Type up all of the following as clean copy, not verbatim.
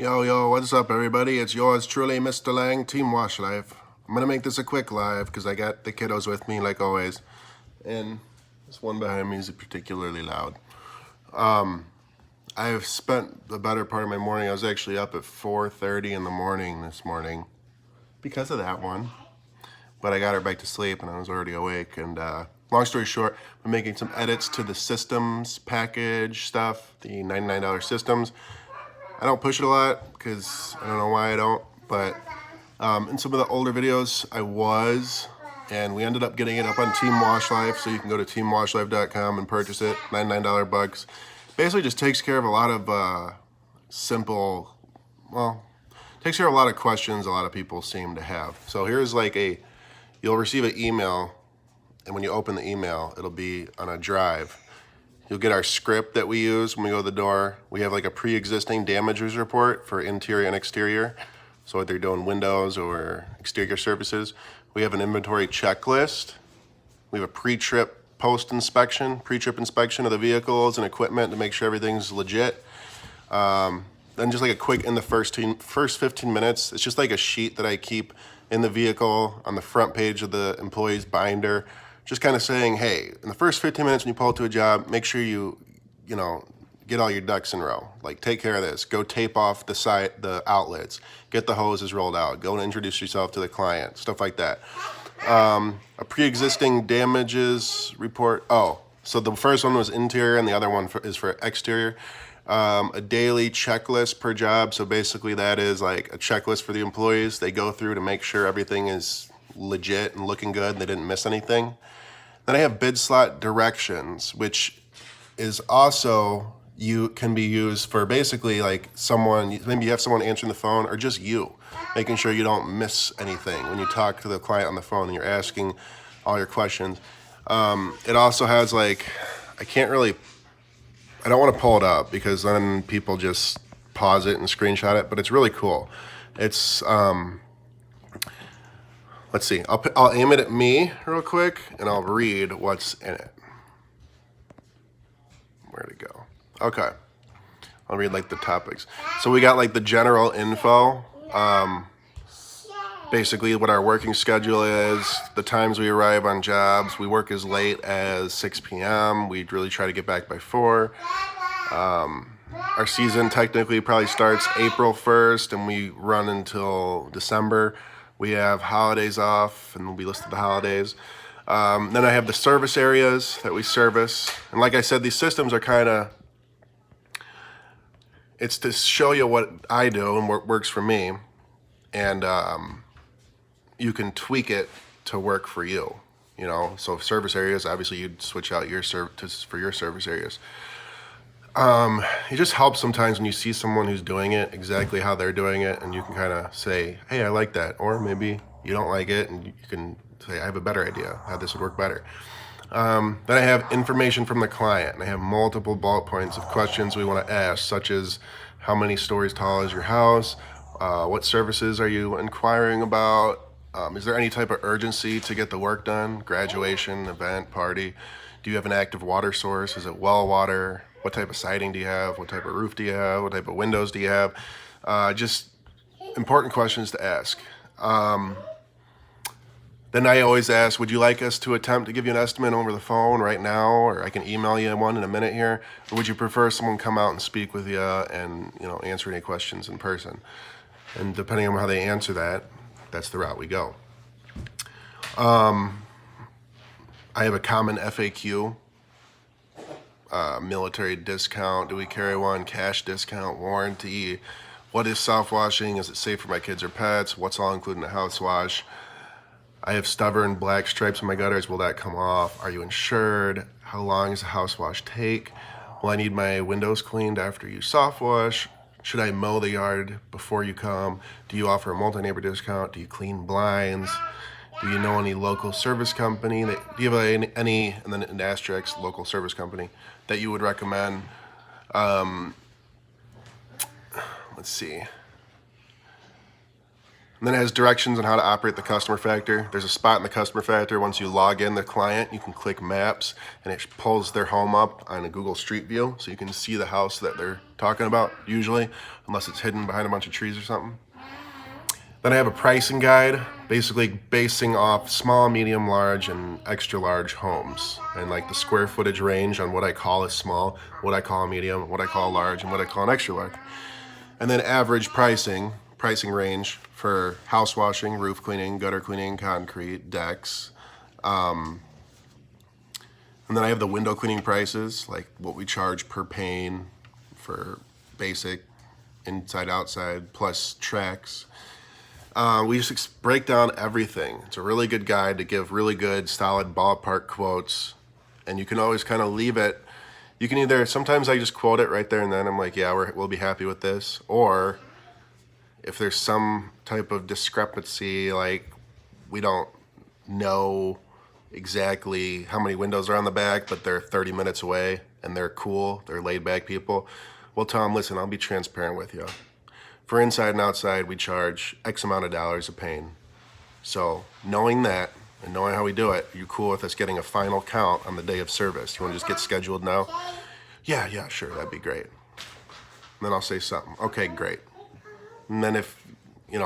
Yo, what's up, everybody? It's yours truly, Mr. Lange, Team Wash Life. I'm gonna make this a quick live because I got the kiddos with me, like always. And this one behind me is particularly loud. I've spent the better part of my morning. I was actually up at 4:30 in the morning this morning because of that one. But I got her back to sleep and I was already awake. And long story short, I'm making some edits to the systems package stuff, the $99 systems. I don't push it a lot because I don't know why I don't, but in some of the older videos I was, and we ended up getting it up on Team Wash Life, so you can go to teamwashlife.com and purchase it, $99 bucks. Basically just takes care of a lot of simple, takes care of a lot of questions a lot of people seem to have. So here's like you'll receive an email, and when you open the email, it'll be on a drive. You'll get our script that we use when we go to the door. We have like a pre-existing damages report for interior and exterior. So what they're doing, windows or exterior surfaces. We have an inventory checklist. We have a pre-trip inspection of the vehicles and equipment to make sure everything's legit. Then just like a quick, in the first 15 minutes, it's just like a sheet that I keep in the vehicle on the front page of the employee's binder. Just kind of saying, hey, in the first 15 minutes when you pull up to a job, make sure you get all your ducks in a row. Like, take care of this. Go tape off the outlets. Get the hoses rolled out. Go and introduce yourself to the client. Stuff like that. A pre-existing damages report. Oh, so the first one was interior and the other one is for exterior. A daily checklist per job. So basically that is like a checklist for the employees. They go through to make sure everything is legit and looking good and they didn't miss anything. Then I have bid slot directions, which is also can be used for basically like maybe you have someone answering the phone or just you, making sure you don't miss anything when you talk to the client on the phone and you're asking all your questions. It also has like, I don't want to pull it up because then people just pause it and screenshot it, but it's really cool. It's, let's see, I'll aim it at me real quick and I'll read what's in it. Where'd it go? Okay. I'll read like the topics. So we got like the general info, basically what our working schedule is, the times we arrive on jobs. We work as late as 6 p.m. We really try to get back by 4. Our season technically probably starts April 1st and we run until December. We have holidays off and we listed the holidays. Then I have the service areas that we service. And like I said, these systems are it's to show you what I do and what works for me. And you can tweak it to work for you. So service areas, obviously you'd switch out for your service areas. It just helps sometimes when you see someone who's doing it exactly how they're doing it, and you can kind of say, hey, I like that. Or maybe you don't like it, and you can say, I have a better idea how this would work better. Then I have information from the client, and I have multiple bullet points of questions we want to ask, such as how many stories tall is your house? What services are you inquiring about? Is there any type of urgency to get the work done? Graduation, event, party? Do you have an active water source? Is it well water? What type of siding do you have? What type of roof do you have? What type of windows do you have? Just important questions to ask. Then I always ask, would you like us to attempt to give you an estimate over the phone right now? Or I can email you one in a minute here. Or would you prefer someone come out and speak with you and answer any questions in person? And depending on how they answer that, that's the route we go. I have a common FAQ. Military discount, do we carry one? Cash discount, warranty. What is soft washing? Is it safe for my kids or pets? What's all included in a house wash? I have stubborn black stripes in my gutters. Will that come off? Are you insured? How long does a house wash take? Will I need my windows cleaned after you soft wash? Should I mow the yard before you come? Do you offer a multi-neighbor discount? Do you clean blinds? Do you know any local service company? Do you have any, and then an asterisk, local service company that you would recommend? Let's see. And then it has directions on how to operate the customer factor. There's a spot in the customer factor. Once you log in the client, you can click maps and it pulls their home up on a Google Street View. So you can see the house that they're talking about usually, unless it's hidden behind a bunch of trees or something. Then I have a pricing guide, basically basing off small, medium, large, and extra large homes. And like the square footage range on what I call a small, what I call a medium, what I call a large, and what I call an extra large. And then average pricing range for house washing, roof cleaning, gutter cleaning, concrete, decks. And then I have the window cleaning prices, like what we charge per pane for basic, inside, outside, plus tracks. We just break down everything. It's a really good guide to give really good, solid ballpark quotes. And you can always kind of leave it. You can either, sometimes I just quote it right there and then. I'm like, yeah, we'll be happy with this. Or if there's some type of discrepancy, like we don't know exactly how many windows are on the back, but they're 30 minutes away and they're cool, they're laid back people, we'll tell them, listen, I'll be transparent with you. For inside and outside, we charge X amount of dollars a pane. So knowing that and knowing how we do it, are you cool with us getting a final count on the day of service? You want to just get scheduled now? Yeah, sure, that'd be great. And then I'll say something. Okay, great. And then if, you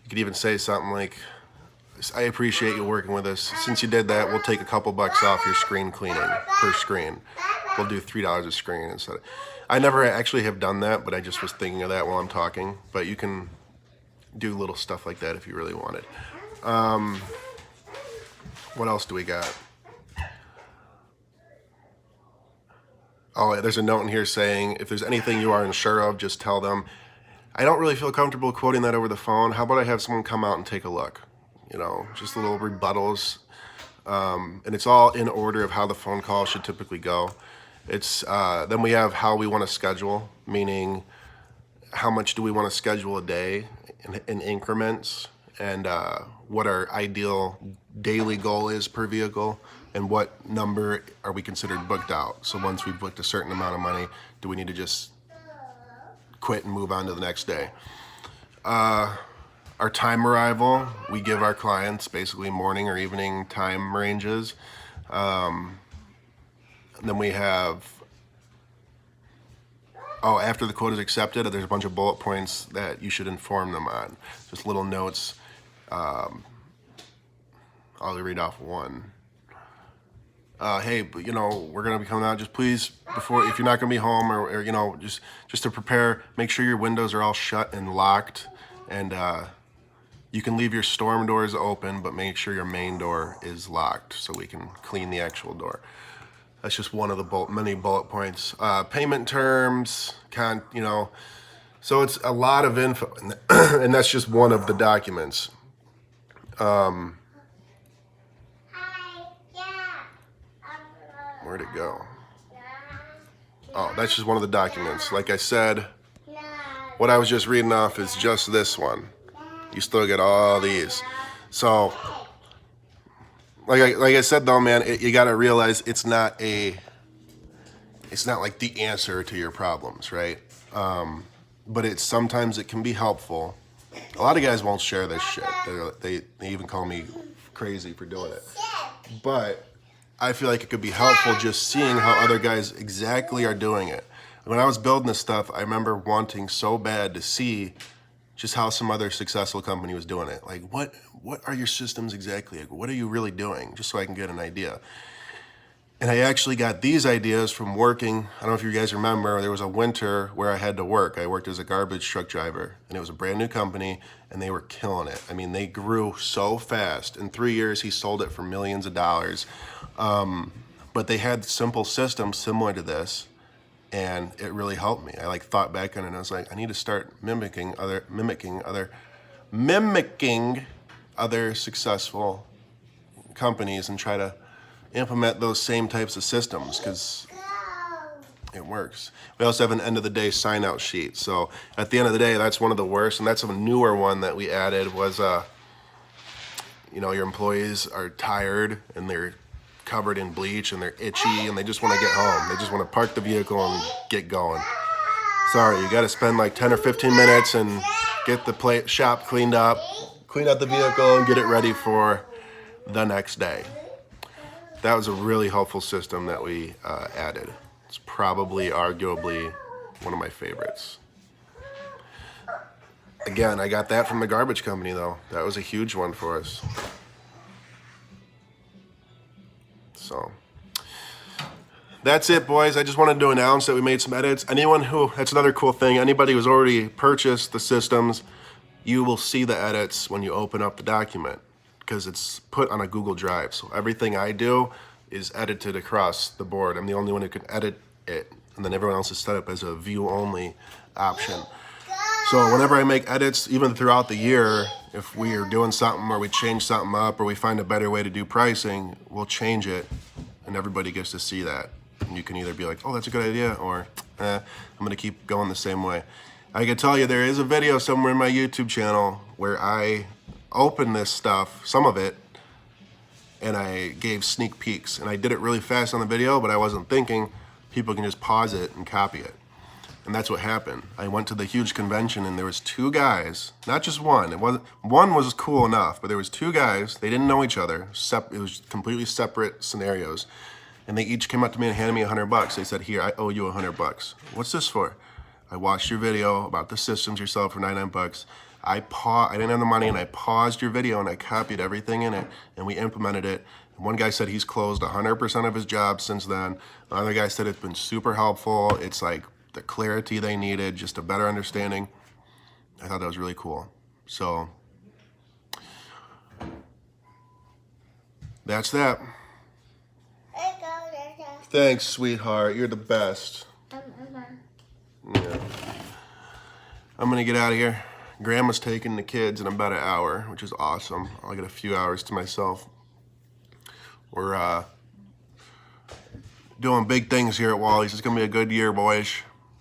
could even say something like, I appreciate you working with us. Since you did that, we'll take a couple bucks off your screen cleaning per screen. We'll do $3 a screen instead. I never actually have done that, but I just was thinking of that while I'm talking. But you can do little stuff like that if you really wanted. What else do we got? Oh, there's a note in here saying, if there's anything you are unsure of, just tell them. I don't really feel comfortable quoting that over the phone. How about I have someone come out and take a look? Just little rebuttals. And it's all in order of how the phone call should typically go. Then we have how we want to schedule, meaning how much do we want to schedule a day in increments, and what our ideal daily goal is per vehicle, and what number are we considered booked out. So once we've booked a certain amount of money, do we need to just quit and move on to the next day? Our time arrival, we give our clients basically morning or evening time ranges. Then we have, after the quote is accepted, there's a bunch of bullet points that you should inform them on. Just little notes. I'll read off one. Hey, but we're gonna be coming out. Just please, if you're not gonna be home, or just to prepare, make sure your windows are all shut and locked, and you can leave your storm doors open, but make sure your main door is locked so we can clean the actual door. That's just one of the many bullet points. Payment terms, so it's a lot of info, and that's just one of the documents. Where'd it go? Oh, that's just one of the documents. Like I said, what I was just reading off is just this one. You still get all these. So, like I said though, man, you gotta realize it's not like the answer to your problems, right? But sometimes it can be helpful. A lot of guys won't share this shit. They even call me crazy for doing it. But I feel like it could be helpful just seeing how other guys exactly are doing it. When I was building this stuff, I remember wanting so bad to see just how some other successful company was doing it. Like, what are your systems exactly? Like, what are you really doing? Just so I can get an idea. And I actually got these ideas from working. I don't know if you guys remember, there was a winter where I had to work. I worked as a garbage truck driver, and it was a brand new company, and they were killing it. I mean, they grew so fast. In 3 years, he sold it for millions of dollars. But they had simple systems similar to this, and it really helped me. I thought back on it, and I was like, I need to start mimicking other successful companies and try to implement those same types of systems, because it works. We also have an end of the day sign out sheet. So at the end of the day, that's one of the worst, and that's a newer one that we added was, your employees are tired and they're covered in bleach and they're itchy and they just want to get home. They just want to park the vehicle and get going. Sorry, you got to spend like 10 or 15 minutes and get the shop cleaned up, clean out the vehicle, and get it ready for the next day. That was a really helpful system that we added. It's probably, arguably, one of my favorites. Again, I got that from the garbage company, though. That was a huge one for us. So that's it, boys. I just wanted to announce that we made some edits. That's another cool thing. Anybody who's already purchased the systems, you will see the edits when you open up the document because it's put on a Google Drive. So everything I do is edited across the board. I'm the only one who can edit it, and then everyone else is set up as a view-only option. So whenever I make edits, even throughout the year, if we are doing something or we change something up or we find a better way to do pricing, we'll change it, and everybody gets to see that. And you can either be like, oh, that's a good idea, or I'm gonna keep going the same way. I can tell you there is a video somewhere in my YouTube channel where I opened this stuff, some of it, and I gave sneak peeks. And I did it really fast on the video, but I wasn't thinking. People can just pause it and copy it. And that's what happened. I went to the huge convention and there was two guys, not just one. One was cool enough, but there was two guys. They didn't know each other. It was completely separate scenarios. And they each came up to me and handed me $100. They said, here, I owe you $100. What's this for? I watched your video about the systems yourself for $99. I didn't have the money and I paused your video and I copied everything in it and we implemented it. And one guy said he's closed 100% of his job since then. The other guy said it's been super helpful. It's like the clarity they needed, just a better understanding. I thought that was really cool. So that's that. Thanks, sweetheart. You're the best. Yeah. I'm gonna get out of here. Grandma's taking the kids in about an hour, which is awesome. I'll get a few hours to myself. We're doing big things here at Wally's. It's gonna be a good year, boys.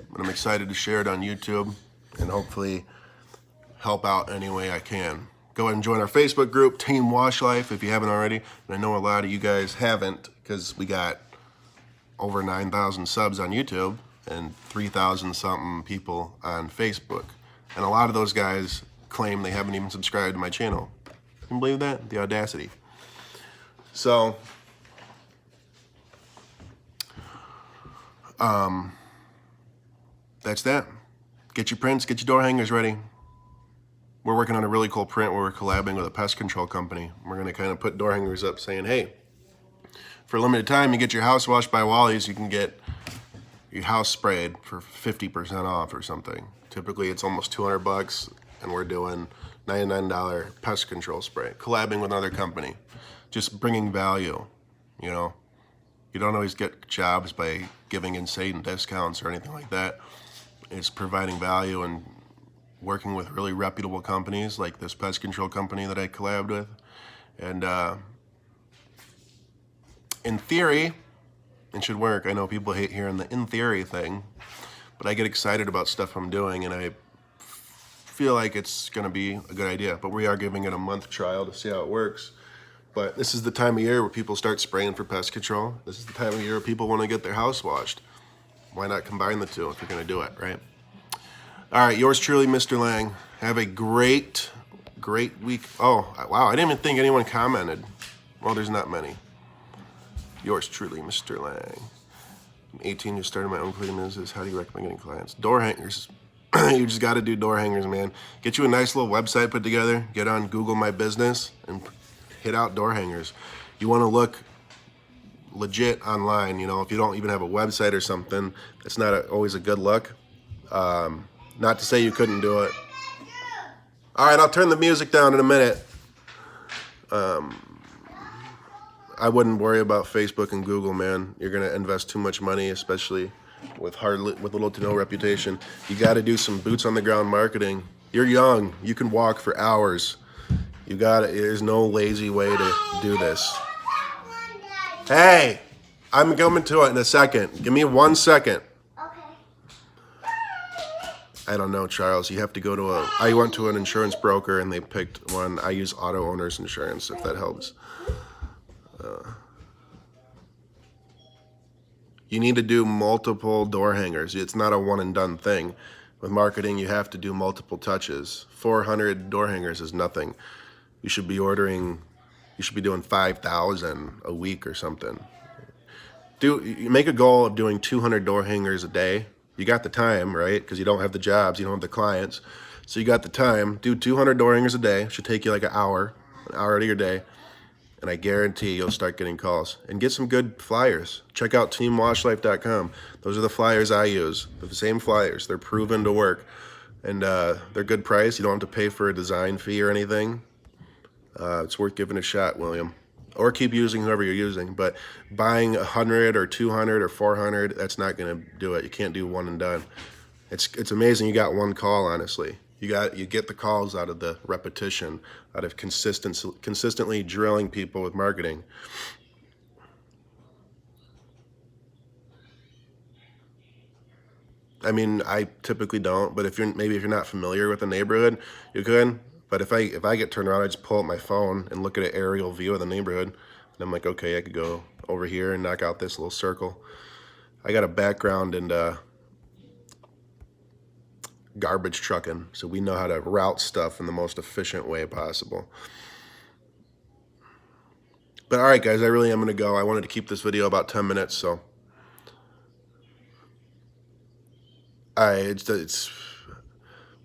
And I'm excited to share it on YouTube and hopefully help out any way I can. Go ahead and join our Facebook group, Team Wash Life, if you haven't already. And I know a lot of you guys haven't because we got over 9,000 subs on YouTube and 3,000 something people on Facebook. And a lot of those guys claim they haven't even subscribed to my channel. Can you believe that? The audacity. So, that's that. Get your prints, get your door hangers ready. We're working on a really cool print where we're collabing with a pest control company. We're gonna kind of put door hangers up saying, hey, for a limited time, you get your house washed by Wally's, you can get your house sprayed for 50% off or something. Typically it's almost $200 and we're doing $99 pest control spray, collabing with another company, just bringing value, you know. You don't always get jobs by giving insane discounts or anything like that. It's providing value and working with really reputable companies like this pest control company that I collabed with. And in theory, it should work. I know people hate hearing the in theory thing, but I get excited about stuff I'm doing and I feel like it's gonna be a good idea. But we are giving it a month trial to see how it works. But this is the time of year where people start spraying for pest control. This is the time of year where people want to get their house washed. Why not combine the two if you're going to do it, right? All right, yours truly, Mr. Lange. Have a great week. Oh, wow, I didn't even think anyone commented. Well, there's not many. Yours truly, Mr. Lange. I'm 18, just started my own cleaning business. How do you recommend getting clients? Door hangers. You just got to do door hangers, man. Get you a nice little website put together. Get on Google My Business and hit out door hangers. You want to look legit online, you know, if you don't even have a website or something, it's not always a good look. Not to say you couldn't do it. All right, I'll turn the music down in a minute. I wouldn't worry about Facebook and Google, man. You're gonna invest too much money, especially with little to no reputation. You got to do some boots on the ground marketing. You're young. You can walk for hours. You got it. There's no lazy way to do this. Hey, I'm coming to it in a second. Give me 1 second. Okay. I don't know, Charles. You have to go to I went to an insurance broker and they picked one. I use auto owner's insurance, if that helps. You need to do multiple door hangers. It's not a one and done thing. with marketing, you have to do multiple touches. 400 door hangers is nothing. You should be doing 5,000 a week or something. You make a goal of doing 200 door hangers a day. You got the time, right? Because you don't have the jobs, you don't have the clients. So you got the time. Do 200 door hangers a day. It should take you like an hour out of your day. And I guarantee you'll start getting calls. And get some good flyers. Check out teamwashlife.com. Those are the flyers I use. They're the same flyers. They're proven to work. And they're good price. You don't have to pay for a design fee or anything. It's worth giving a shot, William. Or keep using whoever you're using. But buying 100 or 200 or 400, that's not going to do it. You can't do one and done. It's amazing you got one call, honestly. You get the calls out of the repetition, out of consistently drilling people with marketing. I mean, I typically don't, but if you're not familiar with the neighborhood, you could. But if I get turned around, I just pull up my phone and look at an aerial view of the neighborhood, and I'm like, okay, I could go over here and knock out this little circle. I got a background in garbage trucking, so we know how to route stuff in the most efficient way possible. But all right, guys, I really am going to go. I wanted to keep this video about 10 minutes, so it's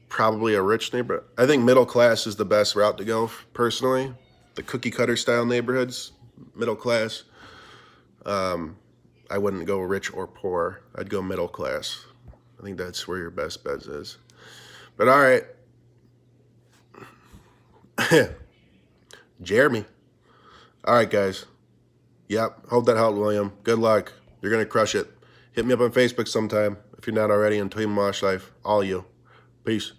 probably a rich neighborhood. I think middle class is the best route to go, personally. The cookie cutter style neighborhoods, middle class. I wouldn't go rich or poor. I'd go middle class. I think that's where your best bet is. But all right. Jeremy. All right, guys. Yep. Hope that helped, William. Good luck. You're going to crush it. Hit me up on Facebook sometime if you're not already on Team Wash Life. All you. Peace.